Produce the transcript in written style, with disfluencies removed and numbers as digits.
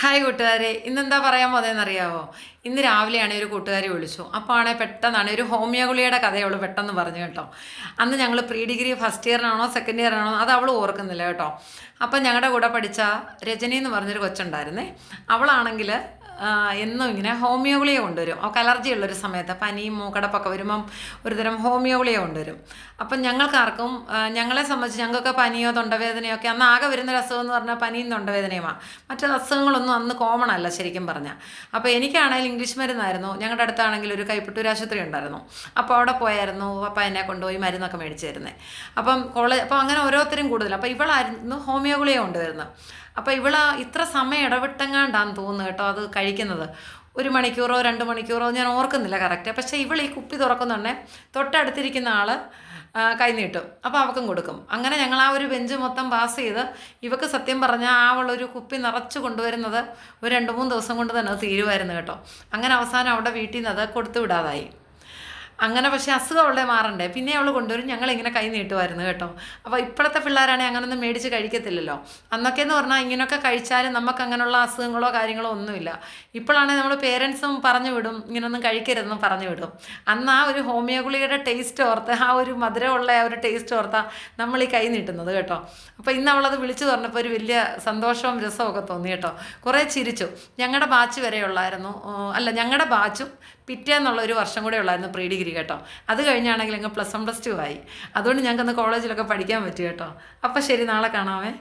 Hi കൂട്ടുകാരെ, ഇന്നെന്താ പറയാൻ പോതെന്നറിയാവോ? ഇന്ന് രാവിലെയാണ് ഒരു കൂട്ടുകാരി വിളിച്ചു. അപ്പോൾ ആണെങ്കിൽ പെട്ടെന്നാണ് ഒരു ഹോമിയോ ഗുളിയുടെ കഥ അവൾ പെട്ടെന്ന് പറഞ്ഞു കേട്ടോ. അന്ന് ഞങ്ങൾ പ്രീ ഡിഗ്രി ഫസ്റ്റ് ഇയറിനാണോ സെക്കൻഡ് ഇയറിനാണോ അത് അവൾ ഓർക്കുന്നില്ല കേട്ടോ. അപ്പം ഞങ്ങളുടെ കൂടെ പഠിച്ച രജനി എന്ന് പറഞ്ഞൊരു കൊച്ചുണ്ടായിരുന്നേ. അവളാണെങ്കിൽ എന്നും ഇങ്ങനെ ഹോമിയോ ഗുളിക കൊണ്ടുവരും. അവൾക്ക് അലർജി ഉള്ളൊരു സമയത്ത് പനിയും മൂക്കടപ്പൊക്കെ വരുമ്പം ഒരുതരം ഹോമിയോ ഗുളിക കൊണ്ടുവരും. അപ്പം ഞങ്ങൾക്കാർക്കും ഞങ്ങളെ സംബന്ധിച്ച് ഞങ്ങൾക്ക് പനിയോ തൊണ്ടവേദനയോ ഒക്കെ അന്ന് ആകെ വരുന്നൊരു അസുഖം എന്ന് പറഞ്ഞാൽ പനിയും തൊണ്ടവേദനയുമാണ്. മറ്റു അസുഖങ്ങളൊന്നും അന്ന് കോമൺ അല്ല ശരിക്കും പറഞ്ഞാൽ. അപ്പോൾ എനിക്കാണെങ്കിൽ ഇംഗ്ലീഷ് മരുന്നായിരുന്നു. ഞങ്ങളുടെ അടുത്താണെങ്കിൽ ഒരു കൈപ്പട്ടൂർ ആശുപത്രി ഉണ്ടായിരുന്നു. അപ്പോൾ അവിടെ പോയായിരുന്നു പപ്പ എന്നെ കൊണ്ടുപോയി മരുന്നൊക്കെ മേടിച്ചു തരുന്നത്. അപ്പം അപ്പോൾ അങ്ങനെ ഓരോരുത്തരും കൂടുതൽ. അപ്പോൾ ഇവളായിരുന്നു ഹോമിയോ ഗുളിക കൊണ്ടുവരുന്നത്. അപ്പോൾ ഇത്ര സമയം ഇടവിട്ടെങ്ങാണ്ടാന്ന് തോന്നുന്നു കേട്ടോ അത് കഴിക്കുന്നത്. 1 മണിക്കൂറോ 2 മണിക്കൂറോ ഞാൻ ഓർക്കുന്നില്ല കറക്റ്റ്. പക്ഷേ ഈ കുപ്പി തുറക്കുന്നുണ്ടേ തൊട്ടടുത്തിരിക്കുന്ന ആൾ കൈ നീട്ടും. അപ്പോൾ അവൾക്കും കൊടുക്കും. അങ്ങനെ ഞങ്ങൾ ആ ഒരു ബെഞ്ച് മൊത്തം പാസ് ചെയ്ത് ഇവക്ക് സത്യം പറഞ്ഞാൽ അവളൊരു കുപ്പി നിറച്ച് കൊണ്ടുവരുന്നത് ഒരു 2-3 ദിവസം കൊണ്ട് തന്നെ അത് തീരുമായിരുന്നു കേട്ടോ. അങ്ങനെ അവസാനം അവിടെ വീട്ടിൽ നിന്ന് അത് കൊടുത്തു വിടാതായി. അങ്ങനെ പക്ഷേ അസുഖം അവളുടെ മാറണ്ടേ, പിന്നെ അവൾ കൊണ്ടുവരും. ഞങ്ങളിങ്ങനെ കൈ നീട്ടുമായിരുന്നു കേട്ടോ. അപ്പോൾ ഇപ്പോഴത്തെ പിള്ളേരാണെങ്കിൽ അങ്ങനൊന്നും മേടിച്ച് കഴിക്കത്തില്ലല്ലോ. അന്നൊക്കെ എന്ന് പറഞ്ഞാൽ ഇങ്ങനെയൊക്കെ കഴിച്ചാലും നമുക്ക് അങ്ങനെയുള്ള അസുഖങ്ങളോ കാര്യങ്ങളോ ഒന്നുമില്ല. ഇപ്പോഴാണെങ്കിൽ നമ്മൾ പേരൻസും പറഞ്ഞു വിടും ഇങ്ങനൊന്നും കഴിക്കരുതെന്നും പറഞ്ഞു വിടും. അന്ന് ആ ഒരു ഹോമിയോ ഗുളികയുടെ ടേസ്റ്റ് ഓർത്ത്, ആ ഒരു മധുരമുള്ള ആ ഒരു ടേസ്റ്റ് ഓർത്താൽ നമ്മൾ ഈ കൈ നീട്ടുന്നത് കേട്ടോ. അപ്പോൾ ഇന്ന് അവളത് വിളിച്ചു പറഞ്ഞപ്പോൾ ഒരു വലിയ സന്തോഷവും രസവും ഒക്കെ തോന്നി കേട്ടോ. കുറേ ചിരിച്ചു. ഞങ്ങളുടെ ബാച്ച് വരെ ഉള്ളായിരുന്നു. ഞങ്ങളുടെ ബാച്ചും പിറ്റേന്നുള്ള ഒരു വർഷം കൂടെ ഉള്ളായിരുന്നു പ്രീ ഡിഗ്രി കേട്ടോ. അത് കഴിഞ്ഞാണെങ്കിൽ അങ്ങ് +1 +2 ആയി. അതുകൊണ്ട് ഞങ്ങൾക്കന്ന് കോളേജിലൊക്കെ പഠിക്കാൻ പറ്റി കേട്ടോ. അപ്പോൾ ശരി, നാളെ കാണാമേ.